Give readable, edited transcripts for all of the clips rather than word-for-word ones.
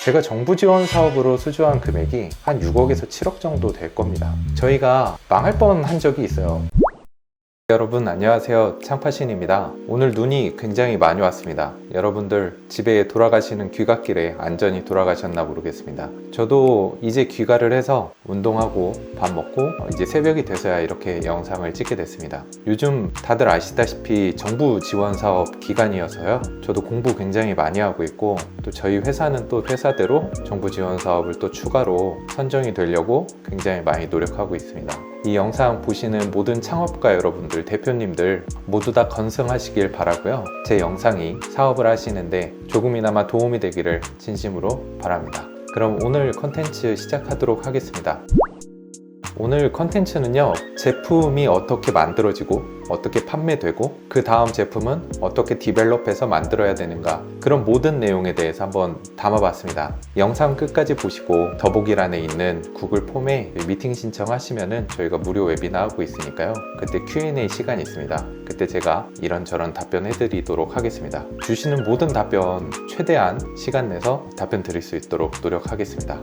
제가 정부 지원 사업으로 수주한 금액이 한 6억에서 7억 정도 될 겁니다. 저희가 망할 뻔한 적이 있어요. 여러분 안녕하세요, 창파신입니다. 오늘 눈이 굉장히 많이 왔습니다. 여러분들 집에 돌아가시는 귀갓길에 안전히 돌아가셨나 모르겠습니다. 저도 이제 귀가를 해서 운동하고 밥 먹고 이제 새벽이 돼서야 이렇게 영상을 찍게 됐습니다. 요즘 다들 아시다시피 정부 지원 사업 기간이어서요, 저도 공부 굉장히 많이 하고 있고, 또 저희 회사는 또 회사대로 정부 지원 사업을 또 추가로 선정이 되려고 굉장히 많이 노력하고 있습니다. 이 영상 보시는 모든 창업가 여러분들, 대표님들 모두 다 건승하시길 바라고요. 제 영상이 사업을 하시는데 조금이나마 도움이 되기를 진심으로 바랍니다. 그럼 오늘 컨텐츠 시작하도록 하겠습니다. 오늘 컨텐츠는요, 제품이 어떻게 만들어지고 어떻게 판매되고 그 다음 제품은 어떻게 디벨롭해서 만들어야 되는가, 그런 모든 내용에 대해서 한번 담아봤습니다. 영상 끝까지 보시고 더보기란에 있는 구글 폼에 미팅 신청하시면은 저희가 무료 웨비나 하고 있으니까요, 그때 Q&A 시간이 있습니다. 그때 제가 이런저런 답변 해드리도록 하겠습니다. 주시는 모든 답변 최대한 시간 내서 답변 드릴 수 있도록 노력하겠습니다.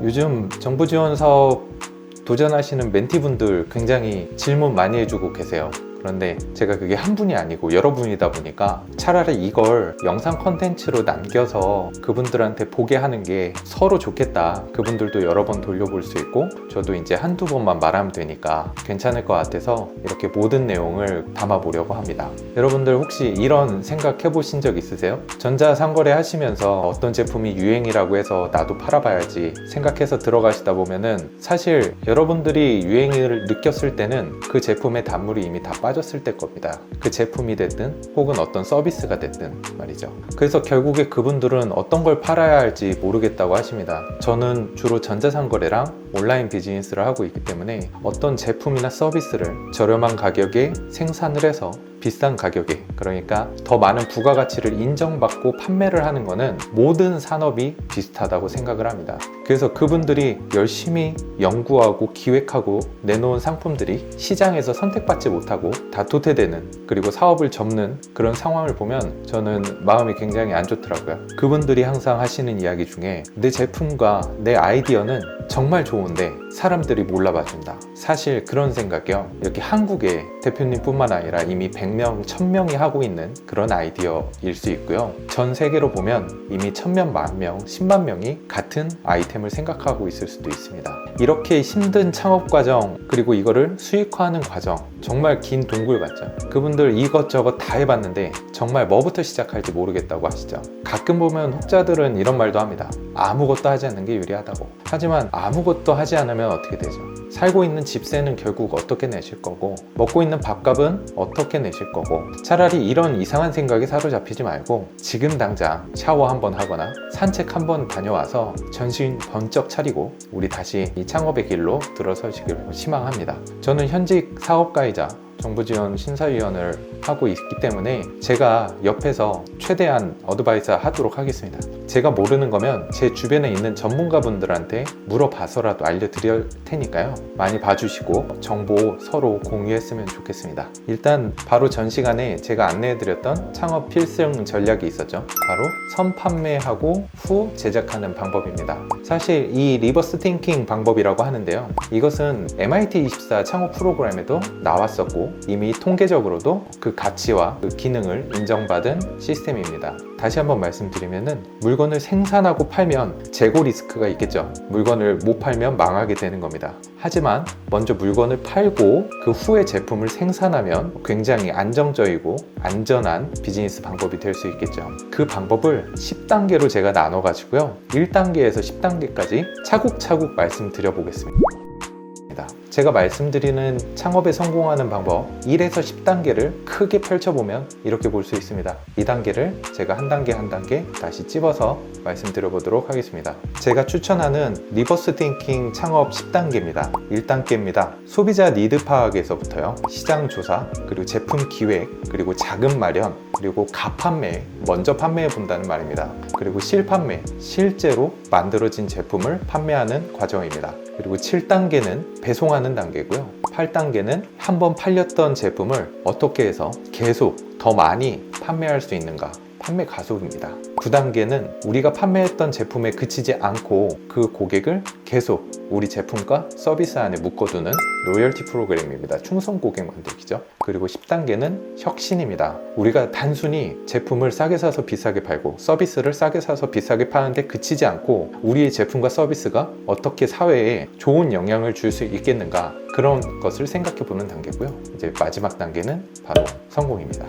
요즘 정부 지원 사업 도전하시는 멘티분들 굉장히 질문 많이 해주고 계세요. 그런데 제가 그게 한 분이 아니고 여러분이다 보니까 차라리 이걸 영상 컨텐츠로 남겨서 그분들한테 보게 하는 게 서로 좋겠다. 그분들도 여러 번 돌려볼 수 있고 저도 이제 한두 번만 말하면 되니까 괜찮을 것 같아서 이렇게 모든 내용을 담아보려고 합니다. 여러분들 혹시 이런 생각 해보신 적 있으세요? 전자상거래 하시면서 어떤 제품이 유행이라고 해서 나도 팔아봐야지 생각해서 들어가시다 보면은 사실 여러분들이 유행을 느꼈을 때는 그 제품의 단물이 이미 다 빠졌을 때 겁니다. 그 제품이 됐든 혹은 어떤 서비스가 됐든 말이죠. 그래서 결국에 그분들은 어떤 걸 팔아야 할지 모르겠다고 하십니다. 저는 주로 전자상거래랑 온라인 비즈니스를 하고 있기 때문에 어떤 제품이나 서비스를 저렴한 가격에 생산을 해서 비싼 가격에, 그러니까 더 많은 부가가치를 인정받고 판매를 하는 거는 모든 산업이 비슷하다고 생각을 합니다. 그래서 그분들이 열심히 연구하고 기획하고 내놓은 상품들이 시장에서 선택받지 못하고 다 도태되는, 그리고 사업을 접는 그런 상황을 보면 저는 마음이 굉장히 안 좋더라고요. 그분들이 항상 하시는 이야기 중에 내 제품과 내 아이디어는 정말 좋은데 사람들이 몰라봐준다. 사실 그런 생각이요, 여기 한국의 대표님뿐만 아니라 이미 100명, 1000명이 하고 있는 그런 아이디어일 수 있고요. 전 세계로 보면 이미 1000명, 10,000명, 10만 명이 같은 아이템을 생각하고 있을 수도 있습니다. 이렇게 힘든 창업 과정, 그리고 이거를 수익화하는 과정, 정말 긴 동굴 같죠. 그분들 이것저것 다 해봤는데 정말 뭐부터 시작할지 모르겠다고 하시죠. 가끔 보면 혹자들은 이런 말도 합니다. 아무것도 하지 않는 게 유리하다고. 하지만 아무것도 하지 않으면 어떻게 되죠? 살고 있는 집세는 결국 어떻게 내실 거고, 먹고 있는 밥값은 어떻게 내실 거고, 차라리 이런 이상한 생각에 사로잡히지 말고 지금 당장 샤워 한번 하거나 산책 한번 다녀와서 정신 번쩍 차리고 우리 다시 이 창업의 길로 들어서시길 희망합니다. 저는 현직 사업가이자 정부 지원 심사위원을 하고 있기 때문에 제가 옆에서 최대한 어드바이스 하도록 하겠습니다. 제가 모르는 거면 제 주변에 있는 전문가분들한테 물어봐서라도 알려드릴 테니까요, 많이 봐주시고 정보 서로 공유했으면 좋겠습니다. 일단 바로 전 시간에 제가 안내해드렸던 창업 필승 전략이 있었죠. 바로 선판매하고 후 제작하는 방법입니다. 사실 이 리버스 띵킹 방법이라고 하는데요, 이것은 MIT24 창업 프로그램에도 나왔었고 이미 통계적으로도 그 가치와 그 기능을 인정받은 시스템입니다. 다시 한번 말씀드리면은 물건을 생산하고 팔면 재고 리스크가 있겠죠. 물건을 못 팔면 망하게 되는 겁니다. 하지만 먼저 물건을 팔고 그 후에 제품을 생산하면 굉장히 안정적이고 안전한 비즈니스 방법이 될 수 있겠죠. 그 방법을 10단계로 제가 나눠 가지고요, 1단계에서 10단계까지 차곡차곡 말씀드려 보겠습니다. 제가 말씀드리는 창업에 성공하는 방법 1에서 10단계를 크게 펼쳐보면 이렇게 볼 수 있습니다. 이 단계를 제가 한 단계 한 단계 다시 찝어서 말씀드려 보도록 하겠습니다. 제가 추천하는 리버스 띵킹 창업 10단계입니다. 1단계입니다. 소비자 니드 파악에서부터요, 시장 조사, 그리고 제품 기획, 그리고 자금 마련, 그리고 가판매, 먼저 판매해 본다는 말입니다. 그리고 실판매, 실제로 만들어진 제품을 판매하는 과정입니다. 그리고 7단계는 배송하는 단계고요. 8단계는 한번 팔렸던 제품을 어떻게 해서 계속 더 많이 판매할 수 있는가, 판매 가속입니다. 9단계는 우리가 판매했던 제품에 그치지 않고 그 고객을 계속 우리 제품과 서비스 안에 묶어두는 로열티 프로그램입니다. 충성 고객 만들기죠. 그리고 10단계는 혁신입니다. 우리가 단순히 제품을 싸게 사서 비싸게 팔고 서비스를 싸게 사서 비싸게 파는데 그치지 않고 우리의 제품과 서비스가 어떻게 사회에 좋은 영향을 줄 수 있겠는가, 그런 것을 생각해 보는 단계고요. 이제 마지막 단계는 바로 성공입니다.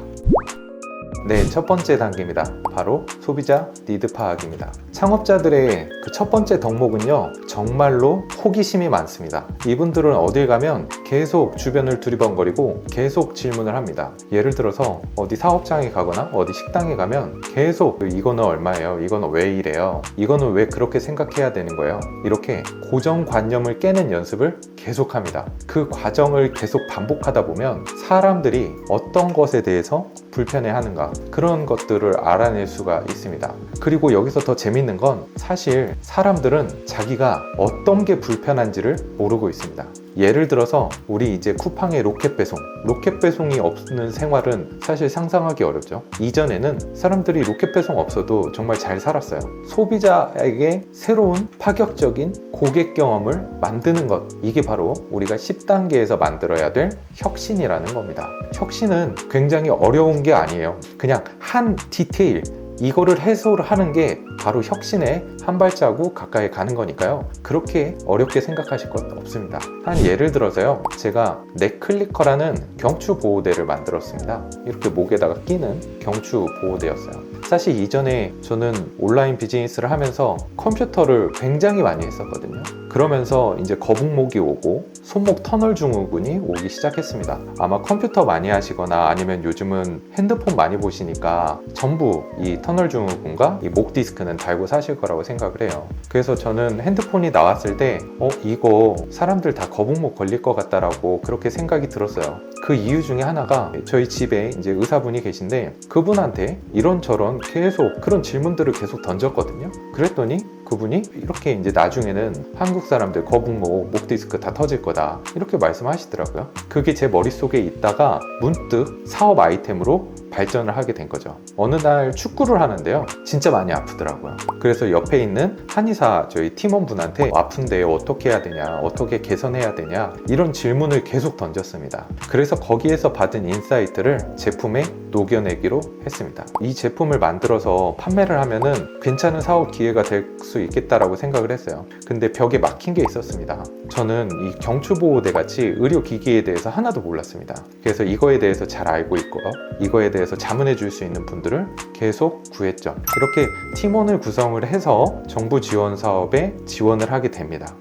네, 첫 번째 단계입니다. 바로 소비자 니드 파악입니다. 창업자들의 그 첫 번째 덕목은요, 정말로 호기심이 많습니다. 이분들은 어딜 가면 계속 주변을 두리번거리고 계속 질문을 합니다. 예를 들어서 어디 사업장에 가거나 어디 식당에 가면 계속 이거는 얼마예요? 이거는 왜 이래요? 이거는 왜 그렇게 생각해야 되는 거예요? 이렇게 고정관념을 깨는 연습을 계속합니다. 그 과정을 계속 반복하다 보면 사람들이 어떤 것에 대해서 불편해하는가, 그런 것들을 알아낼 수가 있습니다. 그리고 여기서 더 재밌는 건 사실 사람들은 자기가 어떤 게 불편한지를 모르고 있습니다. 예를 들어서 우리 이제 쿠팡의 로켓 배송이 없는 생활은 사실 상상하기 어렵죠. 이전에는 사람들이 로켓 배송 없어도 정말 잘 살았어요. 소비자에게 새로운 파격적인 고객 경험을 만드는 것, 이게 바로 우리가 10단계에서 만들어야 될 혁신이라는 겁니다. 혁신은 굉장히 어려운 게 아니에요. 그냥 한 디테일, 이거를 해소를 하는 게 바로 혁신에 한 발자국 가까이 가는 거니까요. 그렇게 어렵게 생각하실 것 없습니다. 한 예를 들어서요, 제가 넥클리커라는 경추 보호대를 만들었습니다. 이렇게 목에다가 끼는 경추 보호대였어요. 사실 이전에 저는 온라인 비즈니스를 하면서 컴퓨터를 굉장히 많이 했었거든요. 그러면서 이제 거북목이 오고 손목 터널 증후군이 오기 시작했습니다. 아마 컴퓨터 많이 하시거나 아니면 요즘은 핸드폰 많이 보시니까 전부 이 터널 증후군과 이 목 디스크는 달고 사실 거라고 생각을 해요. 그래서 저는 핸드폰이 나왔을 때 이거 사람들 다 거북목 걸릴 것 같다라고 그렇게 생각이 들었어요. 그 이유 중에 하나가 저희 집에 이제 의사분이 계신데 그분한테 이런저런 계속 그런 질문들을 계속 던졌거든요. 그랬더니 그분이 이렇게 이제 나중에는 한국 사람들 거북목, 목 디스크 다 터질 거다, 이렇게 말씀하시더라고요. 그게 제 머릿속에 있다가 문득 사업 아이템으로 발전을 하게 된 거죠. 어느 날 축구를 하는데요, 진짜 많이 아프더라고요. 그래서 옆에 있는 한의사 저희 팀원분한테 아픈데 어떻게 해야 되냐, 어떻게 개선해야 되냐, 이런 질문을 계속 던졌습니다. 그래서 거기에서 받은 인사이트를 제품에 녹여내기로 했습니다. 이 제품을 만들어서 판매를 하면은 괜찮은 사업 기회가 될 수 있겠다라고 생각을 했어요. 근데 벽에 막힌 게 있었습니다. 저는 이 경추보호대 같이 의료기기에 대해서 하나도 몰랐습니다. 그래서 이거에 대해서 잘 알고 있고 이거에 대해서 자문해 줄 수 있는 분들을 계속 구했죠. 이렇게 팀원을 구성을 해서 정부 지원 사업에 지원을 하게 됩니다.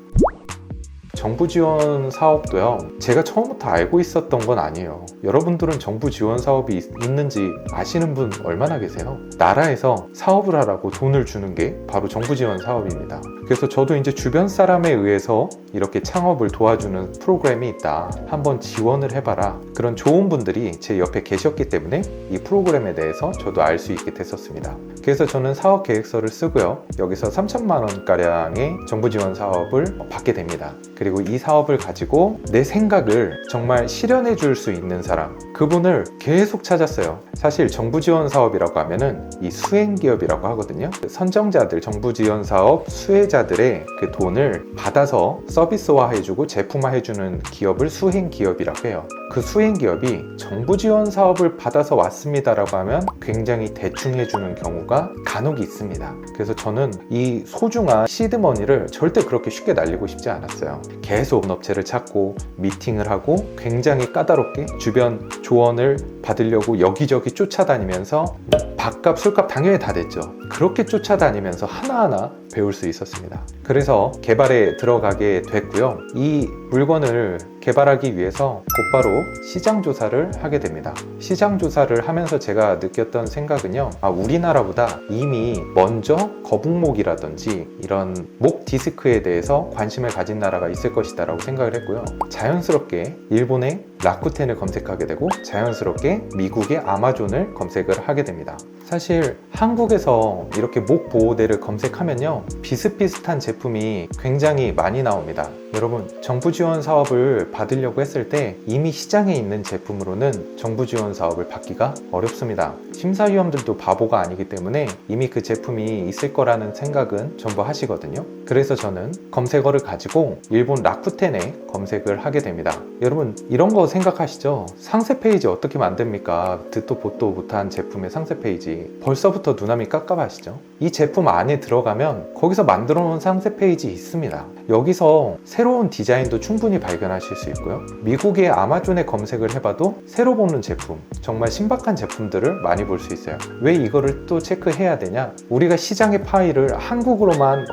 정부 지원 사업도요, 제가 처음부터 알고 있었던 건 아니에요. 여러분들은 정부 지원 사업이 있는지 아시는 분 얼마나 계세요? 나라에서 사업을 하라고 돈을 주는 게 바로 정부 지원 사업입니다. 그래서 저도 이제 주변 사람에 의해서 이렇게 창업을 도와주는 프로그램이 있다, 한번 지원을 해봐라, 그런 좋은 분들이 제 옆에 계셨기 때문에 이 프로그램에 대해서 저도 알 수 있게 됐었습니다. 그래서 저는 사업 계획서를 쓰고요, 여기서 3천만 원가량의 정부 지원 사업을 받게 됩니다. 그리고 이 사업을 가지고 내 생각을 정말 실현해 줄 수 있는 사람, 그분을 계속 찾았어요. 사실 정부 지원 사업이라고 하면은 이 수행기업이라고 하거든요. 선정자들, 정부 지원 사업 수혜자들의 그 돈을 받아서 서비스화 해주고 제품화 해주는 기업을 수행기업이라고 해요. 그 수행기업이 정부 지원 사업을 받아서 왔습니다라고 하면 굉장히 대충 해주는 경우가 간혹 있습니다. 그래서 저는 이 소중한 시드머니를 절대 그렇게 쉽게 날리고 싶지 않았어요. 계속 업체를 찾고 미팅을 하고 굉장히 까다롭게 주변 조언을 받으려고 여기저기 쫓아다니면서 밥값, 술값 당연히 다 됐죠. 그렇게 쫓아다니면서 하나하나 배울 수 있었습니다. 그래서 개발에 들어가게 됐고요. 이 물건을 개발하기 위해서 곧바로 시장 조사를 하게 됩니다. 시장 조사를 하면서 제가 느꼈던 생각은요, 우리나라보다 이미 먼저 거북목이라든지 이런 목 디스크에 대해서 관심을 가진 나라가 있을 것이다 라고 생각을 했고요. 자연스럽게 일본의 라쿠텐을 검색하게 되고 자연스럽게 미국의 아마존을 검색을 하게 됩니다. 사실 한국에서 이렇게 목 보호대를 검색하면요, 비슷비슷한 제품이 굉장히 많이 나옵니다. 여러분, 정부 지원 사업을 받으려고 했을 때 이미 시장에 있는 제품으로는 정부 지원 사업을 받기가 어렵습니다. 심사위원들도 바보가 아니기 때문에 이미 그 제품이 있을 거라는 생각은 전부 하시거든요. 그래서 저는 검색어를 가지고 일본 라쿠텐에 검색을 하게 됩니다. 여러분, 이런 거 생각하시죠? 상세 페이지 어떻게 만듭니까? 듣도 보도 못한 제품의 상세 페이지. 벌써부터 눈앞이 깝깝하시죠? 이 제품 안에 들어가면 거기서 만들어 놓은 상세 페이지 있습니다. 여기서 새로운 디자인도 충분히 발견하실 수 있고요. 미국의 아마존에 검색을 해봐도 새로 보는 제품, 정말 신박한 제품들을 많이 볼 수 있어요. 왜 이거를 또 체크해야 되냐? 우리가 시장의 파이를 한국으로만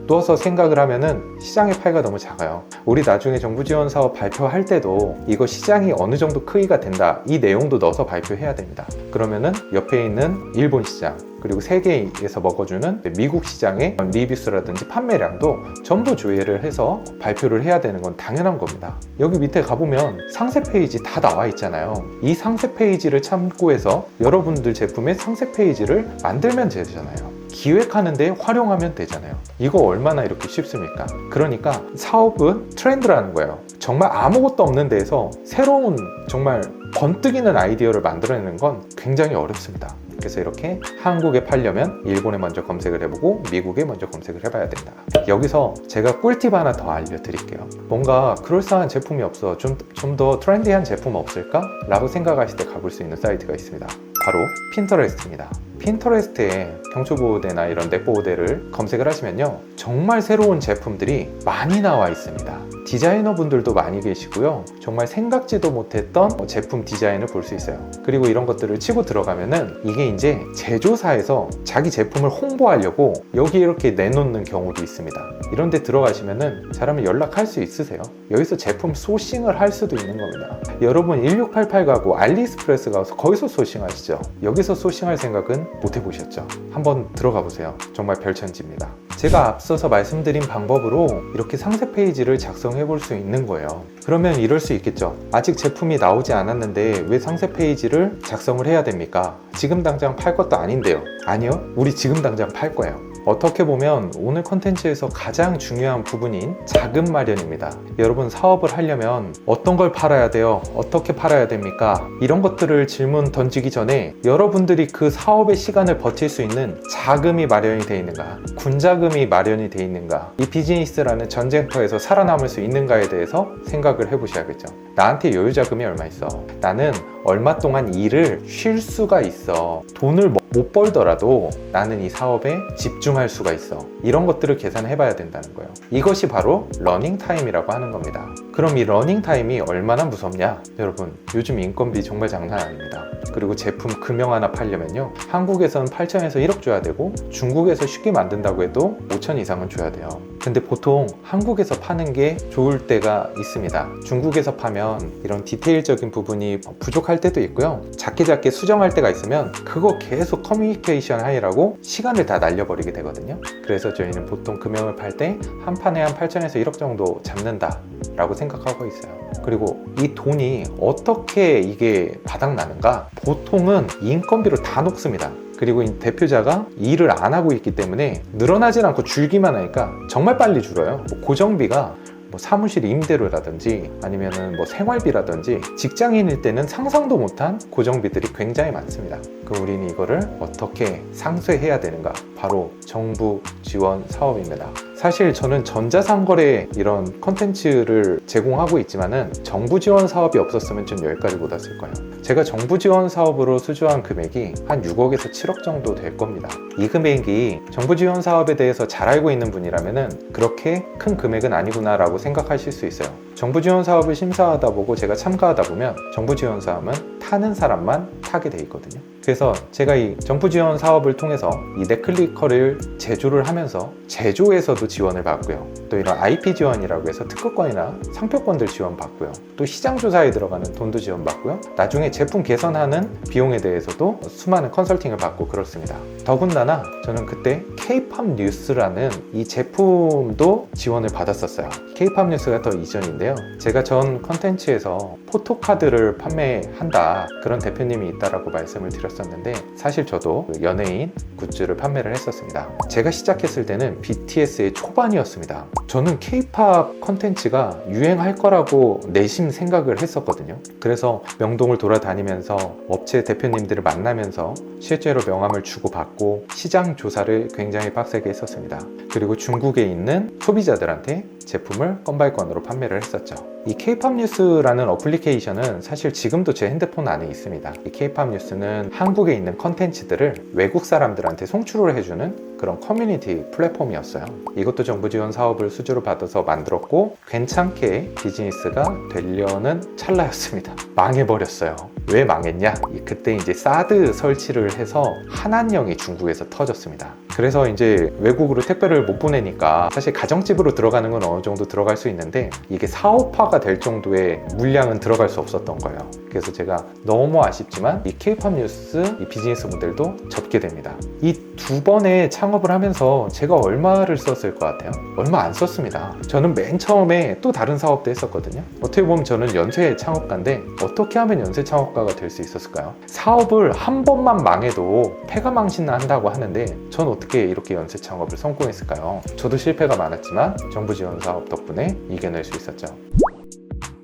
둬서 생각을 하면은 시장의 파이가 너무 작아요. 우리 나중에 정부 지원 사업 발표할 때도 이거 시장이 어느 정도 크기가 된다, 이 내용도 넣어서 발표해야 됩니다. 그러면은 옆에 있는 일본 시장, 그리고 세계에서 먹어주는 미국 시장의 리뷰수라든지 판매량도 전부 조회를 해서 발표를 해야 되는 건 당연한 겁니다. 여기 밑에 가보면 상세 페이지 다 나와 있잖아요. 이 상세 페이지를 참고해서 여러분들 제품의 상세 페이지를 만들면 되잖아요. 기획하는데 활용하면 되잖아요. 이거 얼마나 이렇게 쉽습니까? 그러니까 사업은 트렌드라는 거예요. 정말 아무것도 없는 데에서 새로운 정말 번뜩이는 아이디어를 만들어내는 건 굉장히 어렵습니다. 그래서 이렇게 한국에 팔려면 일본에 먼저 검색을 해보고 미국에 먼저 검색을 해봐야 된다. 여기서 제가 꿀팁 하나 더 알려드릴게요. 뭔가 그럴싸한 제품이 없어, 좀 더 트렌디한 제품 없을까? 라고 생각하실 때 가볼 수 있는 사이트가 있습니다. 바로 핀터레스트입니다. 핀터레스트에 경초보호대나 이런 넷보호대를 검색을 하시면요, 정말 새로운 제품들이 많이 나와 있습니다. 디자이너 분들도 많이 계시고요, 정말 생각지도 못했던 제품 디자인을 볼 수 있어요. 그리고 이런 것들을 치고 들어가면은 이게 이제 제조사에서 자기 제품을 홍보하려고 여기 이렇게 내놓는 경우도 있습니다. 이런 데 들어가시면은 잘하면 연락할 수 있으세요. 여기서 제품 소싱을 할 수도 있는 겁니다. 여러분 1688 가고 알리익스프레스 가서 거기서 소싱하시죠? 여기서 소싱할 생각은 못 해보셨죠? 한번 들어가 보세요. 정말 별천지입니다. 제가 앞서서 말씀드린 방법으로 이렇게 상세 페이지를 작성해 볼 수 있는 거예요. 그러면 이럴 수 있겠죠. 아직 제품이 나오지 않았는데 왜 상세 페이지를 작성을 해야 됩니까? 지금 당장 팔 것도 아닌데요. 아니요, 우리 지금 당장 팔 거예요. 어떻게 보면 오늘 콘텐츠에서 가장 중요한 부분인 자금 마련입니다. 여러분, 사업을 하려면 어떤 걸 팔아야 돼요? 어떻게 팔아야 됩니까? 이런 것들을 질문 던지기 전에 여러분들이 그 사업의 시간을 버틸 수 있는 자금이 마련이 되어 있는가? 군자금이 마련이 되어 있는가? 이 비즈니스라는 전쟁터에서 살아남을 수 있는가에 대해서 생각을 해보셔야겠죠. 나한테 여유 자금이 얼마 있어? 나는 얼마 동안 일을 쉴 수가 있어. 돈을 못 벌더라도 나는 이 사업에 집중할 수가 있어. 이런 것들을 계산해 봐야 된다는 거예요. 이것이 바로 러닝 타임이라고 하는 겁니다. 그럼 이 러닝 타임이 얼마나 무섭냐? 여러분, 요즘 인건비 정말 장난 아닙니다. 그리고 제품 금형 하나 팔려면요, 한국에서는 8천에서 1억 줘야 되고 중국에서 쉽게 만든다고 해도 5천 이상은 줘야 돼요. 근데 보통 한국에서 파는 게 좋을 때가 있습니다. 중국에서 파면 이런 디테일적인 부분이 부족할 때도 있고요, 작게 수정할 때가 있으면 그거 계속 커뮤니케이션 하느라고 시간을 다 날려버리게 되거든요. 그래서 저희는 보통 금형을 팔 때 한 판에 한 8천에서 1억 정도 잡는다 라고 생각하고 있어요. 그리고 이 돈이 어떻게 이게 바닥나는가? 보통은 인건비로 다 녹습니다. 그리고 이 대표자가 일을 안 하고 있기 때문에 늘어나진 않고 줄기만 하니까 정말 빨리 줄어요. 고정비가 사무실 임대료라든지 아니면은 생활비라든지 직장인일 때는 상상도 못한 고정비들이 굉장히 많습니다. 그럼 우리는 이거를 어떻게 상쇄해야 되는가? 바로 정부 지원 사업입니다. 사실 저는 전자상거래 이런 컨텐츠를 제공하고 있지만은 정부 지원 사업이 없었으면 좀 여기까지 못 왔을 거예요. 제가 정부 지원 사업으로 수주한 금액이 한 6억에서 7억 정도 될 겁니다. 이 금액이 정부 지원 사업에 대해서 잘 알고 있는 분이라면은 그렇게 큰 금액은 아니구나 라고 생각하실 수 있어요. 정부 지원 사업을 심사하다 보고 제가 참가하다 보면 정부 지원 사업은 타는 사람만 타게 돼 있거든요. 그래서 제가 이 정부 지원 사업을 통해서 이 넷클리커를 제조를 하면서 제조에서도 지원을 받고요, 또 이런 IP 지원이라고 해서 특허권이나 상표권들 지원받고요, 또 시장 조사에 들어가는 돈도 지원받고요, 나중에 제품 개선하는 비용에 대해서도 수많은 컨설팅을 받고 그렇습니다. 더군다나 저는 그때 K-팝 뉴스라는 이 제품도 지원을 받았었어요. K-팝 뉴스가 더 이전인데요, 제가 전 컨텐츠에서 포토카드를 판매한다 그런 대표님이 있다라고 말씀을 드렸습니다. 드렸었는데 사실 저도 연예인 굿즈를 판매를 했었습니다. 제가 시작했을 때는 BTS의 초반이었습니다. 저는 K-POP 컨텐츠가 유행할 거라고 내심 생각을 했었거든요. 그래서 명동을 돌아다니면서 업체 대표님들을 만나면서 실제로 명함을 주고받고 시장 조사를 굉장히 빡세게 했었습니다. 그리고 중국에 있는 소비자들한테 제품을 건발건으로 판매를 했었죠. 이 K-POP 뉴스라는 어플리케이션은 사실 지금도 제 핸드폰 안에 있습니다. 이 K-POP 뉴스는 한국에 있는 컨텐츠들을 외국 사람들한테 송출을 해주는 그런 커뮤니티 플랫폼이었어요. 이것도 정부 지원 사업을 수주로 받아서 만들었고 괜찮게 비즈니스가 되려는 찰나였습니다. 망해버렸어요. 왜 망했냐? 그때 이제 사드 설치를 해서 한한령이 중국에서 터졌습니다. 그래서 이제 외국으로 택배를 못 보내니까 사실 가정집으로 들어가는 건 어느 정도 들어갈 수 있는데 이게 사업화가 될 정도의 물량은 들어갈 수 없었던 거예요. 그래서 제가 너무 아쉽지만 이 K-POP 뉴스 이 비즈니스 모델도 접게 됩니다. 이 두 번의 창업을 하면서 제가 얼마를 썼을 것 같아요? 얼마 안 썼습니다. 저는 맨 처음에 또 다른 사업도 했었거든요. 어떻게 보면 저는 연쇄 창업가인데 어떻게 하면 연쇄 창업가가 될 수 있었을까요? 사업을 한 번만 망해도 패가망신한다고 하는데 전 어떻게 이렇게 연쇄 창업을 성공했을까요? 저도 실패가 많았지만 정부 지원 사업 덕분에 이겨낼 수 있었죠.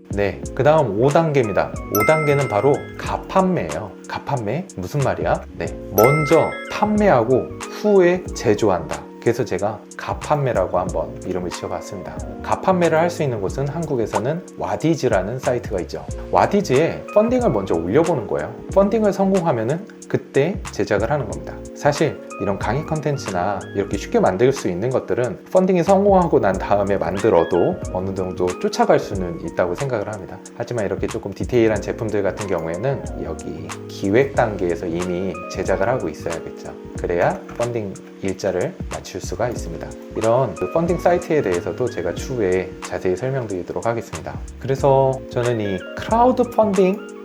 네, 그 다음 5단계입니다. 5단계는 바로 가판매예요. 가판매? 무슨 말이야? 네, 먼저 판매하고 후에 제조한다. 그래서 제가 가판매라고 한번 이름을 지어봤습니다. 가판매를 할 수 있는 곳은 한국에서는 와디즈라는 사이트가 있죠. 와디즈에 펀딩을 먼저 올려보는 거예요. 펀딩을 성공하면은 그때 제작을 하는 겁니다. 사실 이런 강의 컨텐츠나 이렇게 쉽게 만들 수 있는 것들은 펀딩이 성공하고 난 다음에 만들어도 어느 정도 쫓아갈 수는 있다고 생각을 합니다. 하지만 이렇게 조금 디테일한 제품들 같은 경우에는 여기 기획 단계에서 이미 제작을 하고 있어야겠죠. 그래야 펀딩 일자를 맞출 수가 있습니다. 이런 펀딩 사이트에 대해서도 제가 추후에 자세히 설명드리도록 하겠습니다. 그래서 저는 이 크라우드 펀딩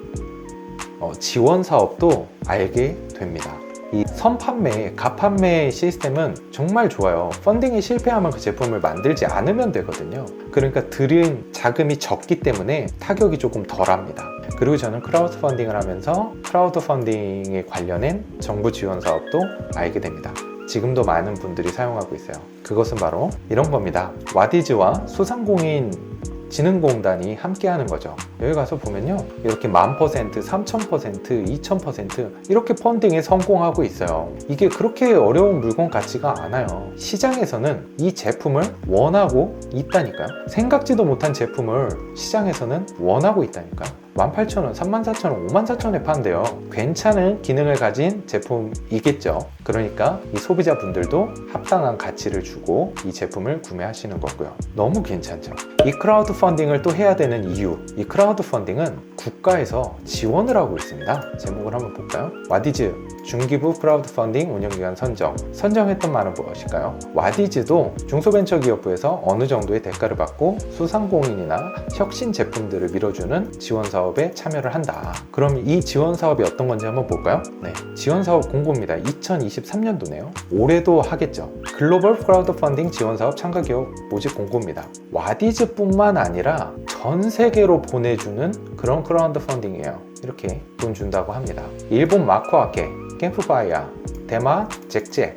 지원 사업도 알게 됩니다. 이 선판매, 가판매 시스템은 정말 좋아요. 펀딩이 실패하면 그 제품을 만들지 않으면 되거든요. 그러니까 들인 자금이 적기 때문에 타격이 조금 덜합니다. 그리고 저는 크라우드 펀딩을 하면서 크라우드 펀딩에 관련된 정부 지원 사업도 알게 됩니다. 지금도 많은 분들이 사용하고 있어요. 그것은 바로 이런 겁니다. 와디즈와 소상공인 진흥공단이 함께 하는 거죠. 여기 가서 보면요, 이렇게 1000%, 3000%, 2000% 이렇게 펀딩에 성공하고 있어요. 이게 그렇게 어려운 물건 같지가 않아요. 시장에서는 이 제품을 원하고 있다니까요. 생각지도 못한 제품을 시장에서는 원하고 있다니까요. 18,000원, 34,000원, 54,000원에 판대요. 괜찮은 기능을 가진 제품이겠죠. 그러니까 이 소비자분들도 합당한 가치를 주고 이 제품을 구매하시는 거고요. 너무 괜찮죠. 이 크라우드 펀딩을 또 해야 되는 이유, 이 크라우드 펀딩은 국가에서 지원을 하고 있습니다. 제목을 한번 볼까요? 와디즈 중기부 크라우드 펀딩 운영기관 선정했던 말은 무엇일까요? 와디즈도 중소벤처기업부에서 어느 정도의 대가를 받고 소상공인이나 혁신 제품들을 밀어주는 지원 사업에 참여를 한다. 그럼 이 지원 사업이 어떤 건지 한번 볼까요? 네, 지원 사업 공고입니다. 2023년도네요. 올해도 하겠죠. 글로벌 크라우드 펀딩 지원 사업 참가 기업 모집 공고입니다. 와디즈뿐만 아니라 전 세계로 보내주는 그런 크라우드 펀딩이에요. 이렇게 돈 준다고 합니다. 일본 마코아케, 캠프파이어, 대만 잭잭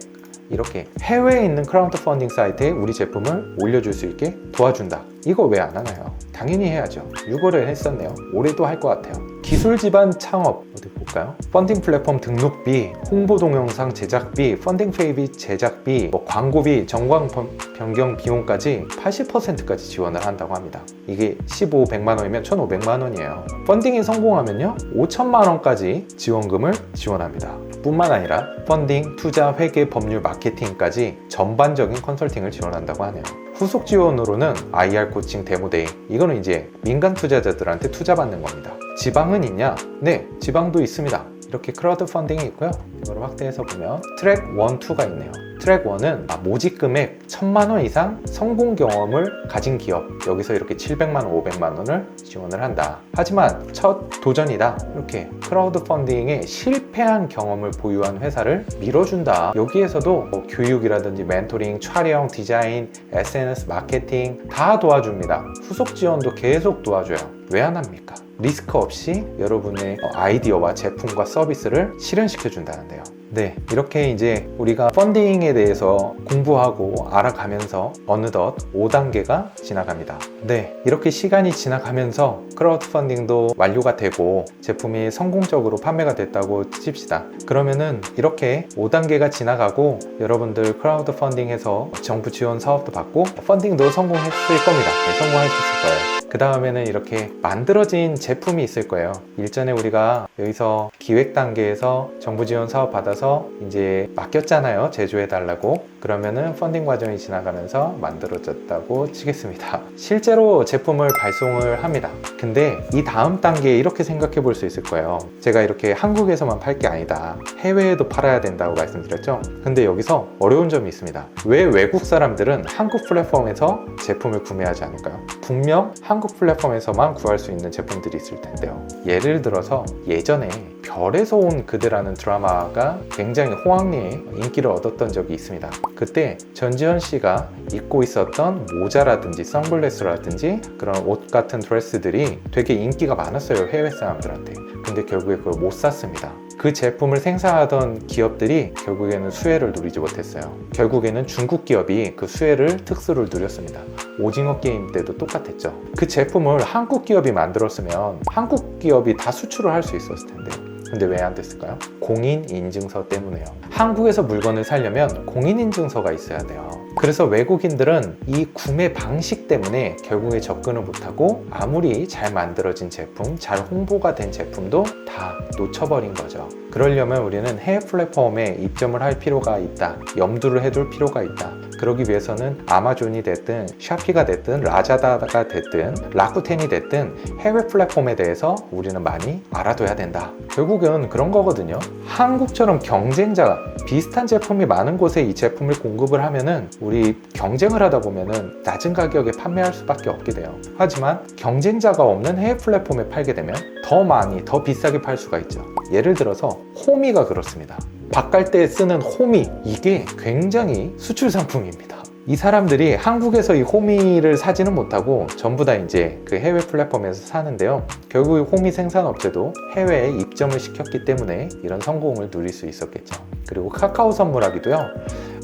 이렇게 해외에 있는 크라우드 펀딩 사이트에 우리 제품을 올려줄 수 있게 도와준다. 이거 왜 안 하나요? 당연히 해야죠. 6월에 했었네요. 올해도 할 것 같아요. 기술 기반 창업 어디 볼까요? 펀딩 플랫폼 등록비, 홍보 동영상 제작비, 펀딩 페이비 제작비, 광고비, 정광 변경 비용까지 80%까지 지원을 한다고 합니다. 이게 100만 원이면 1,500만 원이에요. 펀딩이 성공하면요 5천만 원까지 지원금을 지원합니다. 뿐만 아니라 펀딩, 투자, 회계, 법률, 마케팅까지 전반적인 컨설팅을 지원한다고 하네요. 후속 지원으로는 IR 코칭, 데모데이, 이거는 이제 민간 투자자들한테 투자받는 겁니다. 지방은 있냐? 네, 지방도 있습니다. 이렇게 크라우드 펀딩이 있고요. 이걸 확대해서 보면 트랙 1, 2가 있네요. 트랙 1은 모집 금액 1000만 원 이상 성공 경험을 가진 기업, 여기서 이렇게 700만 원, 500만 원을 지원을 한다. 하지만 첫 도전이다, 이렇게 크라우드 펀딩에 실패한 경험을 보유한 회사를 밀어준다. 여기에서도 교육이라든지 멘토링, 촬영, 디자인, SNS 마케팅 다 도와줍니다. 후속 지원도 계속 도와줘요. 왜 안 합니까? 리스크 없이 여러분의 아이디어와 제품과 서비스를 실현시켜 준다는데요. 네, 이렇게 이제 우리가 펀딩에 대해서 공부하고 알아가면서 어느덧 5단계가 지나갑니다. 네, 이렇게 시간이 지나가면서 크라우드 펀딩도 완료가 되고 제품이 성공적으로 판매가 됐다고 칩시다. 그러면은 이렇게 5단계가 지나가고 여러분들 크라우드 펀딩해서 정부 지원 사업도 받고 펀딩도 성공했을 겁니다. 네, 성공하셨을 거예요. 그 다음에는 이렇게 만들어진 제품이 있을 거예요. 일전에 우리가 여기서 기획 단계에서 정부 지원 사업 받아서 이제 맡겼잖아요. 제조해 달라고. 그러면은 펀딩 과정이 지나가면서 만들어졌다고 치겠습니다. 실제로 제품을 발송을 합니다. 근데 이 다음 단계에 이렇게 생각해 볼 수 있을 거예요. 제가 이렇게 한국에서만 팔 게 아니다, 해외에도 팔아야 된다고 말씀드렸죠. 근데 여기서 어려운 점이 있습니다. 왜 외국 사람들은 한국 플랫폼에서 제품을 구매하지 않을까요? 분명 한국 플랫폼에서만 구할 수 있는 제품들이 있을 텐데요. 예를 들어서 예전에 별에서 온 그대라는 드라마가 굉장히 호황리에 인기를 얻었던 적이 있습니다. 그때 전지현 씨가 입고 있었던 모자라든지 선글라스라든지 그런 옷 같은 드레스들이 되게 인기가 많았어요, 해외 사람들한테. 근데 결국에 그걸 못 샀습니다. 그 제품을 생산하던 기업들이 결국에는 수혜를 누리지 못했어요. 결국에는 중국 기업이 그 수혜를, 특수를 누렸습니다. 오징어 게임 때도 똑같았죠. 그 제품을 한국 기업이 만들었으면 한국 기업이 다 수출을 할 수 있었을 텐데요. 근데 왜 안 됐을까요? 공인인증서 때문에요. 한국에서 물건을 사려면 공인인증서가 있어야 돼요. 그래서 외국인들은 이 구매 방식 때문에 결국에 접근을 못하고 아무리 잘 만들어진 제품, 잘 홍보가 된 제품도 다 놓쳐버린 거죠. 그러려면 우리는 해외 플랫폼에 입점을 할 필요가 있다. 염두를 해둘 필요가 있다. 그러기 위해서는 아마존이 됐든 샤피가 됐든 라자다가 됐든 라쿠텐이 됐든 해외 플랫폼에 대해서 우리는 많이 알아둬야 된다. 결국은 그런 거거든요. 한국처럼 경쟁자가 비슷한 제품이 많은 곳에 이 제품을 공급을 하면은 우리 경쟁을 하다 보면은 낮은 가격에 판매할 수밖에 없게 돼요. 하지만 경쟁자가 없는 해외 플랫폼에 팔게 되면 더 많이, 더 비싸게 팔 수가 있죠. 예를 들어서 호미가 그렇습니다. 밥 갈 때 쓰는 호미, 이게 굉장히 수출 상품입니다. 이 사람들이 한국에서 이 호미를 사지는 못하고 전부 다 이제 그 해외 플랫폼에서 사는데요. 결국 호미 생산업체도 해외에 입점을 시켰기 때문에 이런 성공을 누릴 수 있었겠죠. 그리고 카카오 선물하기도요.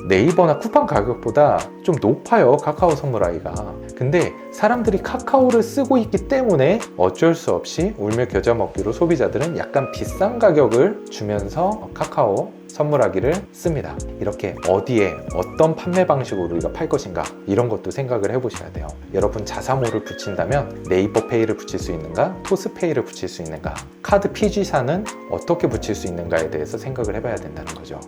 네이버나 쿠팡 가격보다 좀 높아요, 카카오 선물하기가. 근데 사람들이 카카오를 쓰고 있기 때문에 어쩔 수 없이 울며 겨자 먹기로 소비자들은 약간 비싼 가격을 주면서 카카오 선물하기를 씁니다. 이렇게 어디에 어떤 판매 방식으로 우리가 팔 것인가, 이런 것도 생각을 해보셔야 돼요. 여러분 자사모를 붙인다면 네이버 페이를 붙일 수 있는가, 토스페이를 붙일 수 있는가, 카드 PG사는 어떻게 붙일 수 있는가에 대해서 생각을 해봐야 된다는 거죠.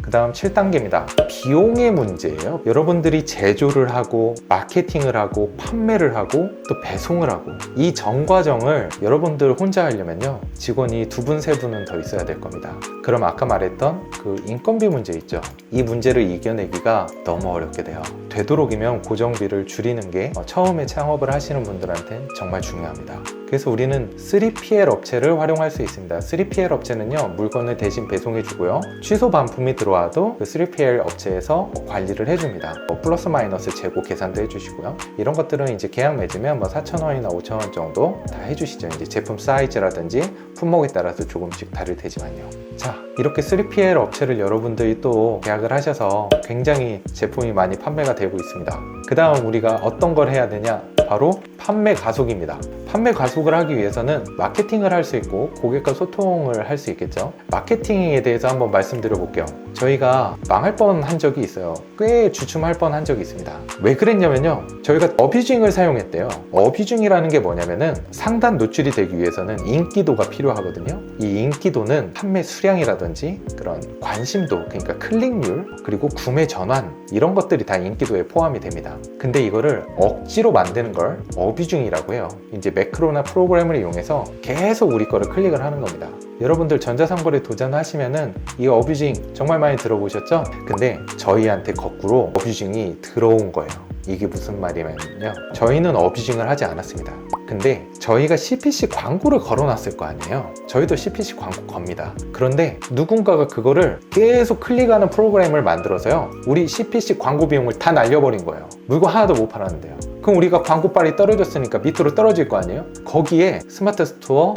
그 다음 7단계입니다. 비용의 문제예요. 여러분들이 제조를 하고 마케팅을 하고 판매를 하고 또 배송을 하고 이 전 과정을 여러분들 혼자 하려면요, 직원이 2분, 3분은 더 있어야 될 겁니다. 그럼 아까 말했던 그 인건비 문제 있죠. 이 문제를 이겨내기가 너무 어렵게 돼요. 되도록이면 고정비를 줄이는 게 처음에 창업을 하시는 분들한테는 정말 중요합니다. 그래서 우리는 3PL 업체를 활용할 수 있습니다. 3PL 업체는요, 물건을 대신 배송해 주고요, 취소 반품이 들어와도 그 3PL 업체에서 관리를 해줍니다. 플러스 마이너스 재고 계산도 해주시고요. 이런 것들은 이제 계약 맺으면 4,000원이나 5,000원 정도 다 해주시죠. 이제 제품 사이즈라든지 품목에 따라서 조금씩 다를 테지만요. 자, 이렇게 3PL 업체를 여러분들이 또 계약을 하셔서 굉장히 제품이 많이 판매가 되고 있습니다. 그 다음 우리가 어떤 걸 해야 되냐? 바로 판매 가속입니다. 판매 가속을 하기 위해서는 마케팅을 할 수 있고 고객과 소통을 할 수 있겠죠. 마케팅에 대해서 한번 말씀드려 볼게요. 저희가 망할 뻔한 적이 있어요. 꽤 주춤할 뻔한 적이 있습니다. 왜 그랬냐면요, 저희가 어뷰징을 사용했대요. 어뷰징이라는 게 뭐냐면은 상단 노출이 되기 위해서는 인기도가 필요하거든요. 이 인기도는 판매 수량이라든지 그런 관심도, 그러니까 클릭률, 그리고 구매 전환, 이런 것들이 다 인기도에 포함이 됩니다. 근데 이거를 억지로 만드는 걸 어뷰징이라고 해요. 이제 매크로나 프로그램을 이용해서 계속 우리 거를 클릭을 하는 겁니다. 여러분들 전자상거래 도전하시면은 이 어뷰징 정말 많이 들어보셨죠? 근데 저희한테 거꾸로 어뷰징이 들어온 거예요. 이게 무슨 말이냐면요, 저희는 어뷰징을 하지 않았습니다. 근데 저희가 CPC 광고를 걸어놨을 거 아니에요. 저희도 CPC 광고 겁니다. 그런데 누군가가 그거를 계속 클릭하는 프로그램을 만들어서요, 우리 CPC 광고 비용을 다 날려버린 거예요. 물건 하나도 못 팔았는데요. 그럼 우리가 광고빨이 떨어졌으니까 밑으로 떨어질 거 아니에요? 거기에 스마트 스토어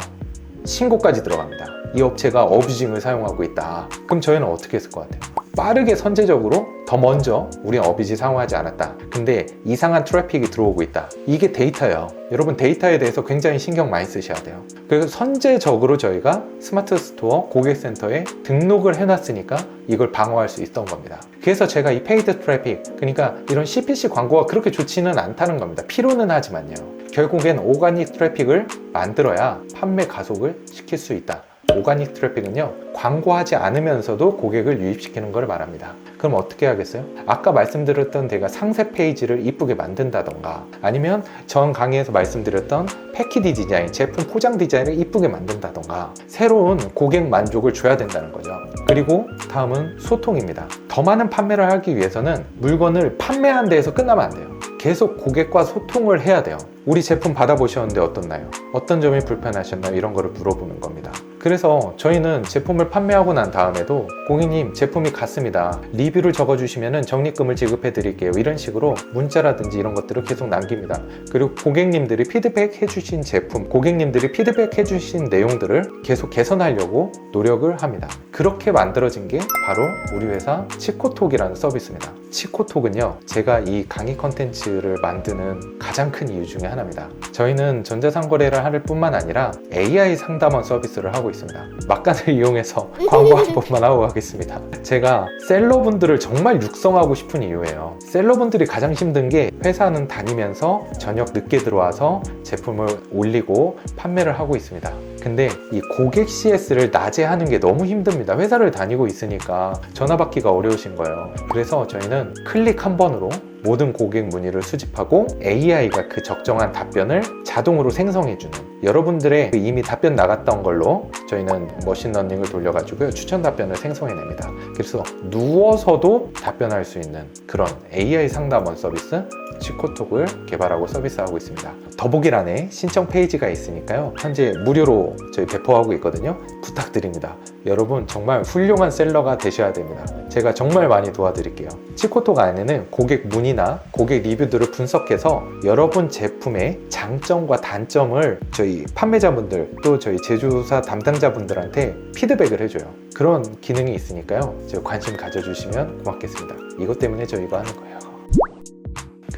신고까지 들어갑니다. 이 업체가 어뷰징을 사용하고 있다. 그럼 저희는 어떻게 했을 것 같아요? 빠르게 선제적으로 더 먼저 우리는 어뷰징 사용하지 않았다. 근데 이상한 트래픽이 들어오고 있다. 이게 데이터예요. 여러분, 데이터에 대해서 굉장히 신경 많이 쓰셔야 돼요. 그래서 선제적으로 저희가 스마트 스토어 고객센터에 등록을 해놨으니까 이걸 방어할 수 있던 겁니다. 그래서 제가 이 페이드 트래픽, 그러니까 이런 CPC 광고가 그렇게 좋지는 않다는 겁니다. 필요는 하지만요. 결국엔 오가닉 트래픽을 만들어야 판매 가속을 시킬 수 있다. 오가닉 트래픽은요, 광고하지 않으면서도 고객을 유입시키는 걸 말합니다. 그럼 어떻게 하겠어요? 아까 말씀드렸던 제가 상세 페이지를 이쁘게 만든다던가, 아니면 전 강의에서 말씀드렸던 패키지 디자인, 제품 포장 디자인을 이쁘게 만든다던가, 새로운 고객 만족을 줘야 된다는 거죠. 그리고 다음은 소통입니다. 더 많은 판매를 하기 위해서는 물건을 판매하는 데에서 끝나면 안 돼요. 계속 고객과 소통을 해야 돼요. 우리 제품 받아보셨는데 어떻나요? 어떤 점이 불편하셨나요? 이런 거를 물어보는 겁니다. 그래서 저희는 제품을 판매하고 난 다음에도 고객님 제품이 갔습니다. 리뷰를 적어주시면 적립금을 지급해 드릴게요. 이런 식으로 문자라든지 이런 것들을 계속 남깁니다. 그리고 고객님들이 피드백 해주신 제품, 고객님들이 피드백 해주신 내용들을 계속 개선하려고 노력을 합니다. 그렇게 만들어진 게 바로 우리 회사 치코톡이라는 서비스입니다. 치코톡은요, 제가 이 강의 컨텐츠를 만드는 가장 큰 이유 중에 하나입니다. 저희는 전자상거래를 할 뿐만 아니라 AI 상담원 서비스를 하고 있습니다. 막간을 이용해서 광고 한 번만 하고 가겠습니다. 제가 셀러분들을 정말 육성하고 싶은 이유예요. 셀러분들이 가장 힘든 게 회사는 다니면서 저녁 늦게 들어와서 제품을 올리고 판매를 하고 있습니다. 근데 이 고객 CS를 낮에 하는 게 너무 힘듭니다. 회사를 다니고 있으니까 전화 받기가 어려우신 거예요. 그래서 저희는 클릭 한 번으로 모든 고객 문의를 수집하고 AI가 그 적정한 답변을 자동으로 생성해주는, 여러분들의 이미 답변 나갔던 걸로 저희는 머신러닝을 돌려가지고 추천 답변을 생성해냅니다. 그래서 누워서도 답변할 수 있는 그런 AI 상담원 서비스 치코톡을 개발하고 서비스하고 있습니다. 더보기란에 신청 페이지가 있으니까요, 현재 무료로 저희 배포하고 있거든요. 부탁드립니다. 여러분 정말 훌륭한 셀러가 되셔야 됩니다. 제가 정말 많이 도와드릴게요. 치코톡 안에는 고객 문의나 고객 리뷰들을 분석해서 여러분 제품의 장점과 단점을 저희 판매자분들 또 저희 제조사 담당자분들한테 피드백을 해줘요. 그런 기능이 있으니까요, 관심 가져주시면 고맙겠습니다. 이것 때문에 저희가 하는 거예요.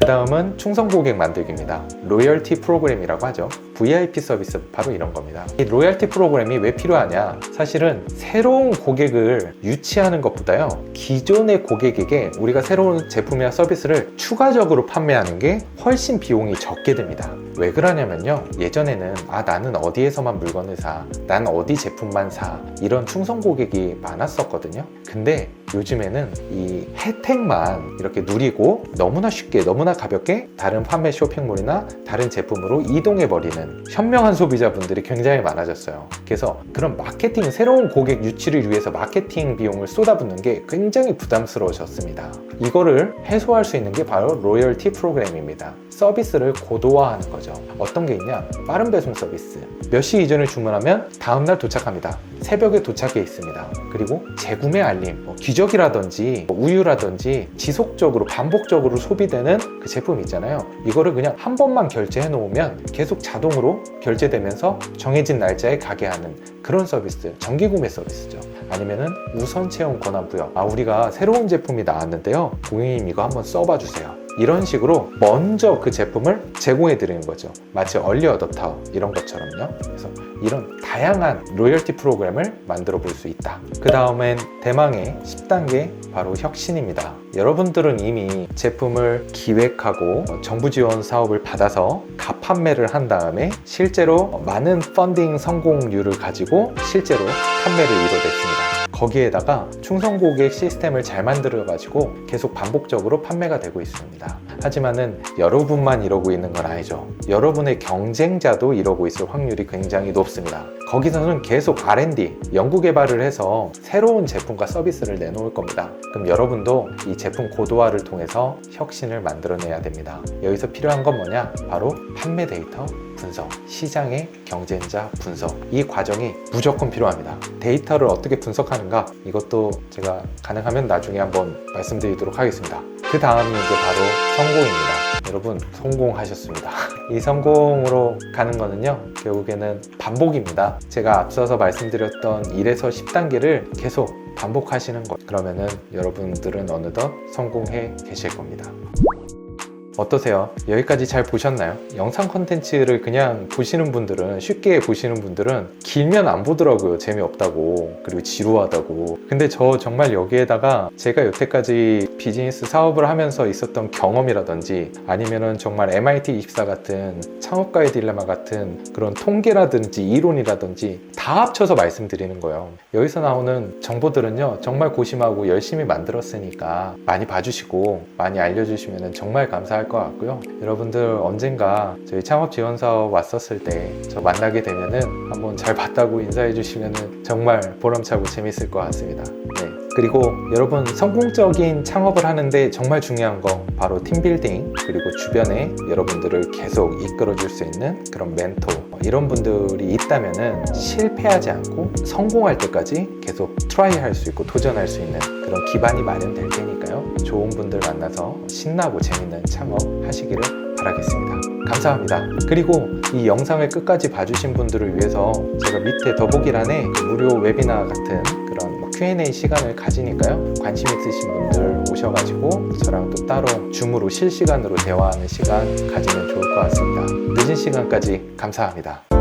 그 다음은 충성 고객 만들기입니다. 로열티 프로그램이라고 하죠. VIP 서비스, 바로 이런 겁니다. 이 로열티 프로그램이 왜 필요하냐? 사실은 새로운 고객을 유치하는 것보다요, 기존의 고객에게 우리가 새로운 제품이나 서비스를 추가적으로 판매하는 게 훨씬 비용이 적게 듭니다. 왜 그러냐면요, 예전에는 나는 어디에서만 물건을 사, 난 어디 제품만 사, 이런 충성 고객이 많았었거든요. 근데 요즘에는 이 혜택만 이렇게 누리고 너무나 쉽게 너무나 가볍게 다른 판매 쇼핑몰이나 다른 제품으로 이동해버리는 현명한 소비자분들이 굉장히 많아졌어요. 그래서 그런 마케팅, 새로운 고객 유치를 위해서 마케팅 비용을 쏟아붓는 게 굉장히 부담스러워졌습니다. 이거를 해소할 수 있는 게 바로 로열티 프로그램입니다. 서비스를 고도화하는 거죠. 어떤 게 있냐? 빠른 배송 서비스. 몇 시 이전에 주문하면 다음날 도착합니다. 새벽에 도착해 있습니다. 그리고 재구매 알림, 기저귀라든지 우유라든지 지속적으로 반복적으로 소비되는 그 제품 있잖아요. 이거를 그냥 한 번만 결제해 놓으면 계속 자동으로 결제되면서 정해진 날짜에 가게 하는 그런 서비스, 정기구매 서비스죠. 아니면은 우선 채용 권한 부여. 우리가 새로운 제품이 나왔는데요, 고객님 이거 한번 써봐 주세요. 이런 식으로 먼저 그 제품을 제공해 드리는 거죠. 마치 얼리 어댑터 이런 것처럼요. 그래서 이런 다양한 로열티 프로그램을 만들어 볼 수 있다. 그 다음엔 대망의 10단계, 바로 혁신입니다. 여러분들은 이미 제품을 기획하고 정부 지원 사업을 받아서 가판매를 한 다음에 실제로 많은 펀딩 성공률을 가지고 실제로 판매를 이뤄냈습니다. 거기에다가 충성 고객 시스템을 잘 만들어 가지고 계속 반복적으로 판매가 되고 있습니다. 하지만은 여러분만 이러고 있는 건 아니죠. 여러분의 경쟁자도 이러고 있을 확률이 굉장히 높습니다. 거기서는 계속 R&D, 연구 개발을 해서 새로운 제품과 서비스를 내놓을 겁니다. 그럼 여러분도 이 제품 고도화를 통해서 혁신을 만들어내야 됩니다. 여기서 필요한 건 뭐냐? 바로 판매 데이터 분석, 시장의 경쟁자 분석. 이 과정이 무조건 필요합니다. 데이터를 어떻게 분석하는가? 이것도 제가 가능하면 나중에 한번 말씀드리도록 하겠습니다. 그 다음이 이제 바로 성공입니다. 여러분, 성공하셨습니다. 이 성공으로 가는 거는요, 결국에는 반복입니다. 제가 앞서서 말씀드렸던 1에서 10단계를 계속 반복하시는 것. 그러면은 여러분들은 어느덧 성공해 계실 겁니다. 어떠세요? 여기까지 잘 보셨나요? 영상 컨텐츠를 그냥 보시는 분들은, 쉽게 보시는 분들은 길면 안 보더라고요. 재미없다고, 그리고 지루하다고. 근데 저 정말 여기에다가 제가 여태까지 비즈니스 사업을 하면서 있었던 경험이라든지, 아니면은 정말 MIT24 같은 창업가의 딜레마 같은 그런 통계라든지 이론이라든지 다 합쳐서 말씀드리는 거예요. 여기서 나오는 정보들은요, 정말 고심하고 열심히 만들었으니까 많이 봐주시고 많이 알려주시면 정말 감사할 것 같고요. 여러분들 언젠가 저희 창업 지원 사업 왔었을 때 저 만나게 되면은 한번 잘 봤다고 인사해 주시면은 정말 보람차고 재밌을 것 같습니다. 네. 그리고 여러분, 성공적인 창업을 하는데 정말 중요한 거 바로 팀빌딩, 그리고 주변에 여러분들을 계속 이끌어 줄 수 있는 그런 멘토, 이런 분들이 있다면은 실패하지 않고 성공할 때까지 계속 트라이 할 수 있고 도전할 수 있는 그런 기반이 마련될 테니까요. 좋은 분들 만나서 신나고 재밌는 창업 하시기를 바라겠습니다. 감사합니다. 그리고 이 영상을 끝까지 봐주신 분들을 위해서 제가 밑에 더보기란에 무료 웨비나 같은 그런 Q&A 시간을 가지니까요. 관심 있으신 분들 오셔가지고 저랑 또 따로 줌으로 실시간으로 대화하는 시간 가지면 좋을 것 같습니다. 늦은 시간까지 감사합니다.